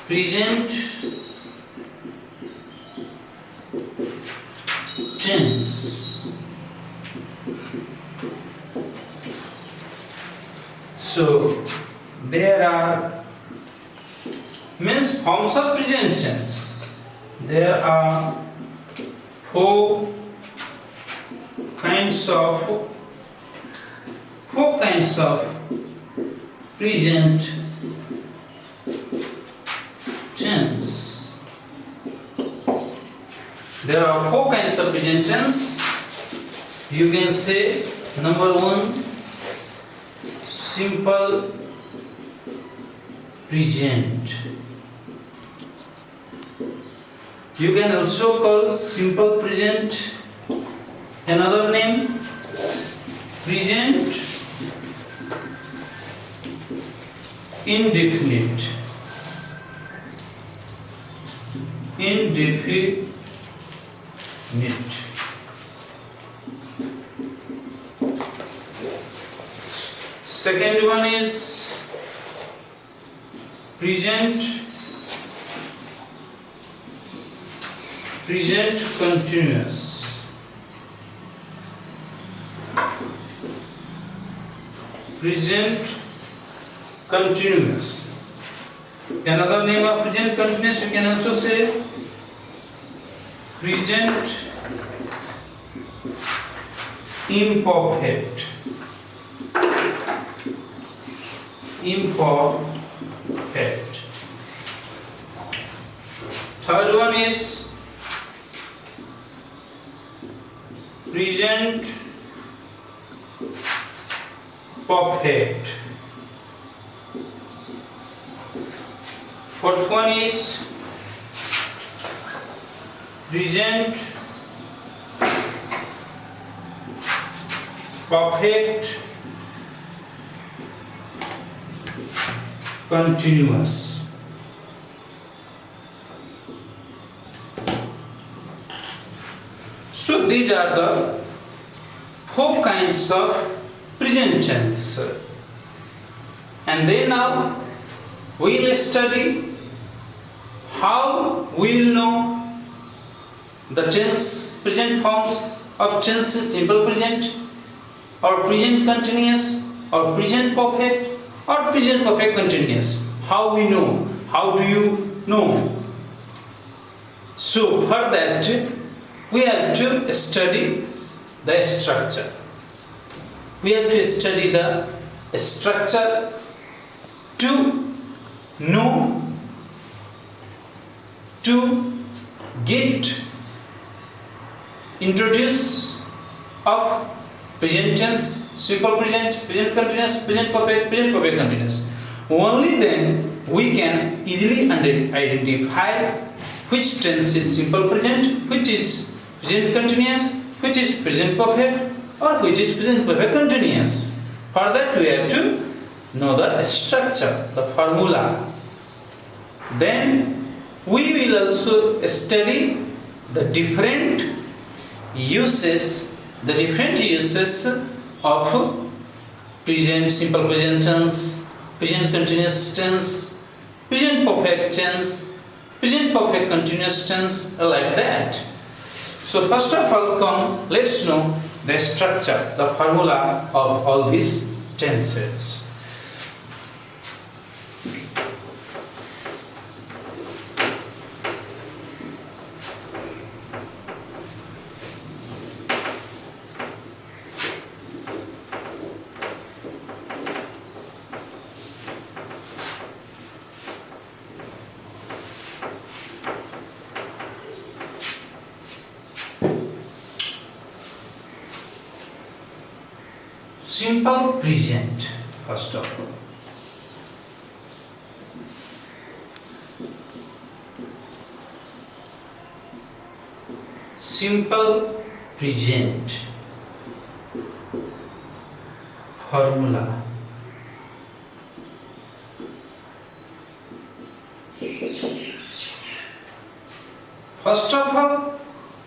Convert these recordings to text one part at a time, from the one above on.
present tense. So there are means forms of present tense. There are four kinds of present tense. There are four kinds of present tense. You can say number one, simple present. You can also call simple present another name, present indefinite. Second one is present continuous. Present continuous. Another name of present continuous you can also say present imperfect. Third one is present perfect. Fourth one is present perfect continuous. So these are the four kinds of present tense. And then now we will study how we will know the present forms of tenses, simple present or present continuous or present perfect or present perfect continuous. How we know? How do you know? So for that we have to study the structure. We have to study the structure to know, to get introduce of present tense, simple present, present continuous, present perfect continuous. Only then we can easily identify which tense is simple present, which is present continuous, which is present perfect, or which is present perfect continuous. For that we have to know the structure, the formula. Then we will also study the different uses of present simple present tense, present continuous tense, present perfect tense, present perfect continuous tense, like that. So first of all, let's know the structure, the formula of all these tenses. Simple present, first of all. Simple present formula. First of all,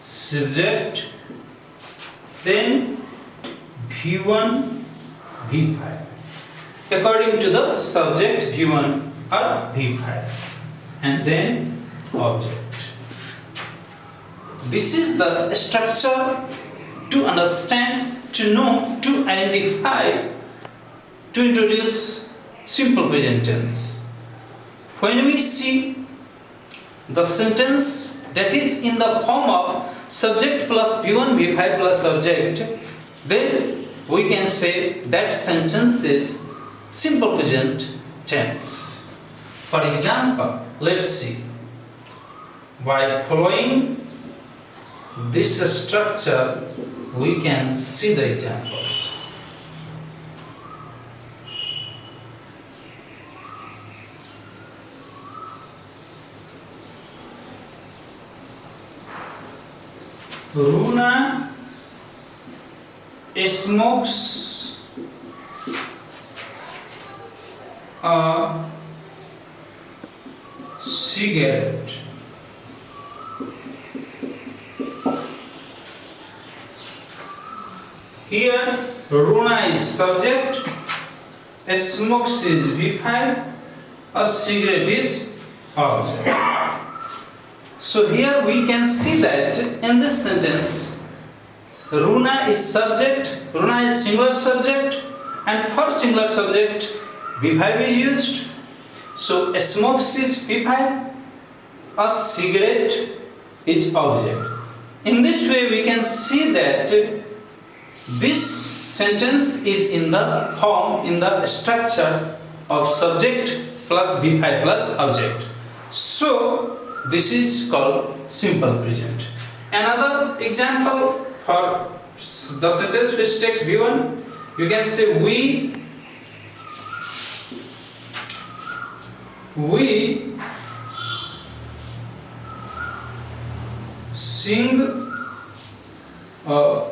subject, then V1, V5. According to the subject given or V5, and then object. This is the structure to understand, to know, to identify, to introduce simple present tense. When we see the sentence that is in the form of subject plus V1 V5 plus subject, then we can say that sentence is simple present tense. For example, let's see. By following this structure, we can see the examples. Runa smokes a cigarette. Here Runa is subject, smokes is V5, a cigarette is object. So here we can see that in this sentence Runa is subject, Runa is singular subject, and for singular subject V5 is used. So smokes is V5, a cigarette is object. In this way we can see that this sentence is in the form, in the structure of subject plus V5 plus object. So this is called simple present. Another example for the sentence which takes V1, you can say we sing a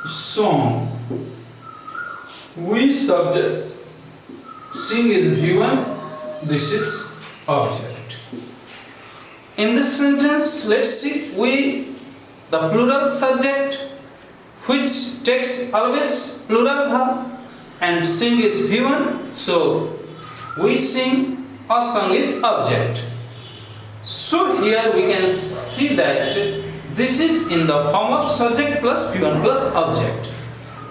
song. We subject, sing is V1, this is object. In this sentence, let's see, we, the plural subject, which takes always plural verb, and sing is V1, so we sing, a song is object. So here we can see that this is in the form of subject plus V1 plus object.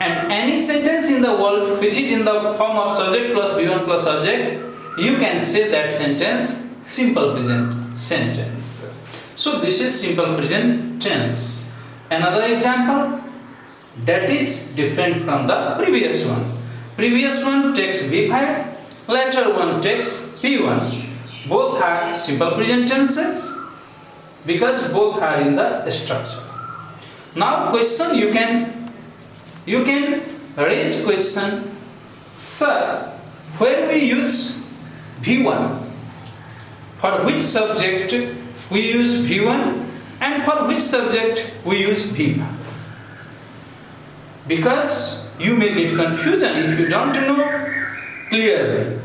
And any sentence in the world which is in the form of subject plus V1 plus object, you can say that sentence simple present sentence. So this is simple present tense. Another example that is different from the previous one. Previous one takes V5, later one takes V1. Both are simple present tenses because both are in the structure. Now question, you can raise question, sir, where we use V1, for which subject we use V1 and for which subject we use V5. Because you may get confusion if you don't know clearly.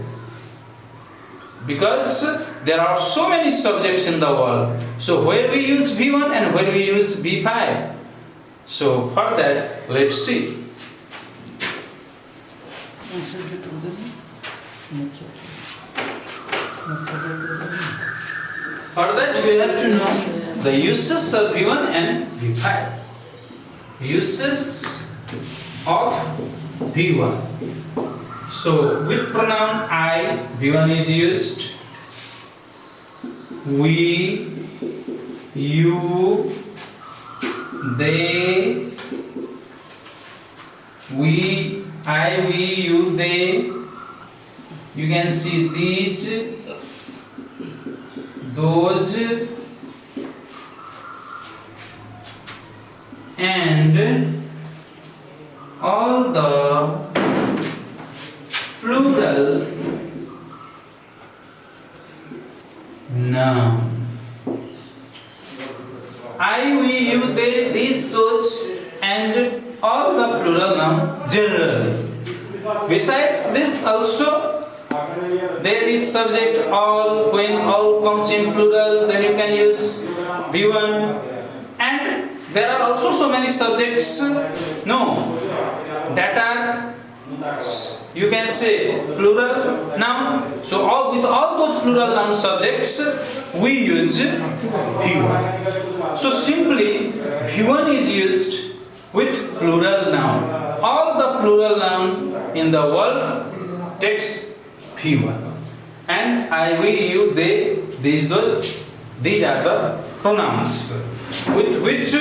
Because there are so many subjects in the world. So where we use V1 and where we use V5. So for that, let's see. For that we have to know the uses of V1 and V5. Uses of V1. So with pronoun I, V1 is used. We, you, they, we, I, we, you, they. You can see these, those, and all the plural noun. I, we, you, they, these, those, and all the plural noun generally. Besides this also, there is subject all. When all comes in plural, then you can use V1. And there are also so many subjects, that are you can say plural noun. So with all those plural noun subjects, we use V1. So simply V1 is used with plural noun. All the plural noun in the world takes V1. And I, we, you, they, these, those, these are the pronouns with which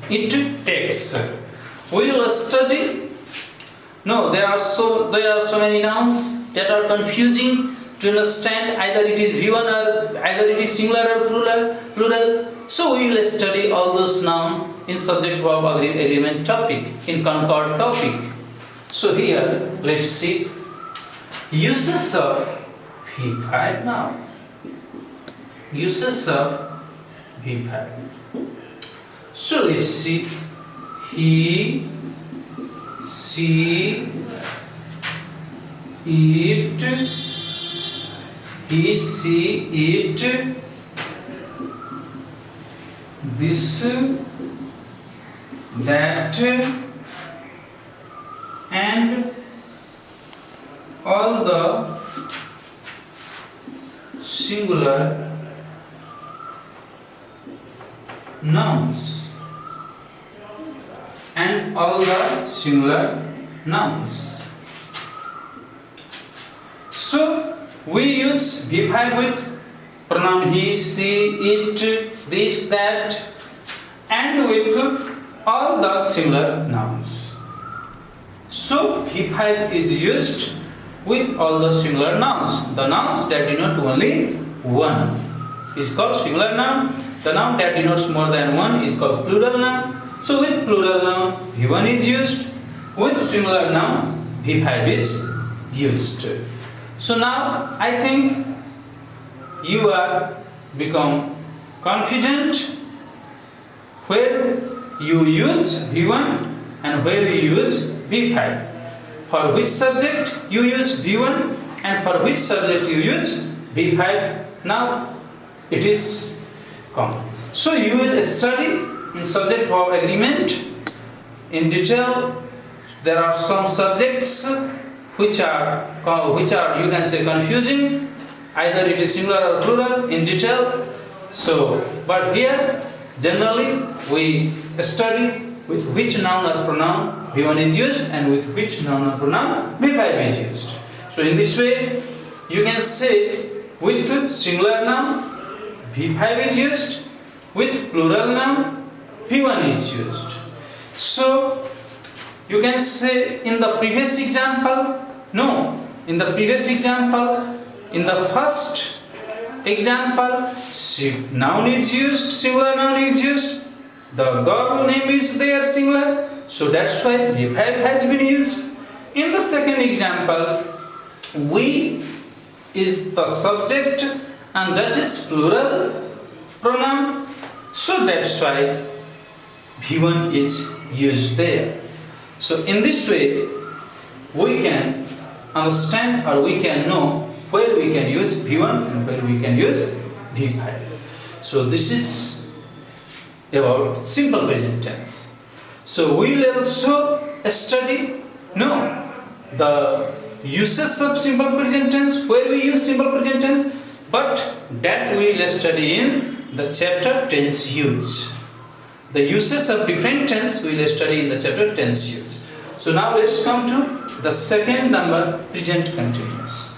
it takes. We will study. No, there are so many nouns that are confusing to understand. Either it is V1 or either it is singular or plural. So we will study all those nouns in subject verb agreement topic, in concord topic. So here let's see uses of V5 now. Uses of V5. So let's see. He, she, it, he, she, it, this, that, and all the singular nouns. And all the singular nouns. So we use V5 with pronoun he, she, it, this, that, and with all the singular nouns. So V5 is used with all the singular nouns. The nouns that denote only one is called singular noun. The noun that denotes more than one is called plural noun. So with plural noun, V1 is used. With singular noun, V5 is used. So now I think you are become confident where you use V1 and where you use V5. For which subject you use V1 and for which subject you use V5. Now it is common. So you will study in subject verb agreement in detail. There are some subjects which are you can say confusing. Either it is singular or plural in detail. So, but here generally we study with which noun or pronoun V1 is used and with which noun or pronoun V5 is used. So in this way you can say with singular noun V5 is used, with plural noun V1 is used. So you can say in the previous example, in the first example, noun is used, singular noun is used, the girl name is there singular, so that's why V5 has been used. In the second example, we is the subject and that is plural pronoun, so that's why V1 is used there. So in this way we can understand or we can know where we can use V1 and where we can use V5. So this is about simple present tense. So we will also study the uses of simple present tense, where we use simple present tense, but that we will study in the chapter tense use. The uses of different tense we will study in the chapter tense use. So now let's come to the second number, present continuous.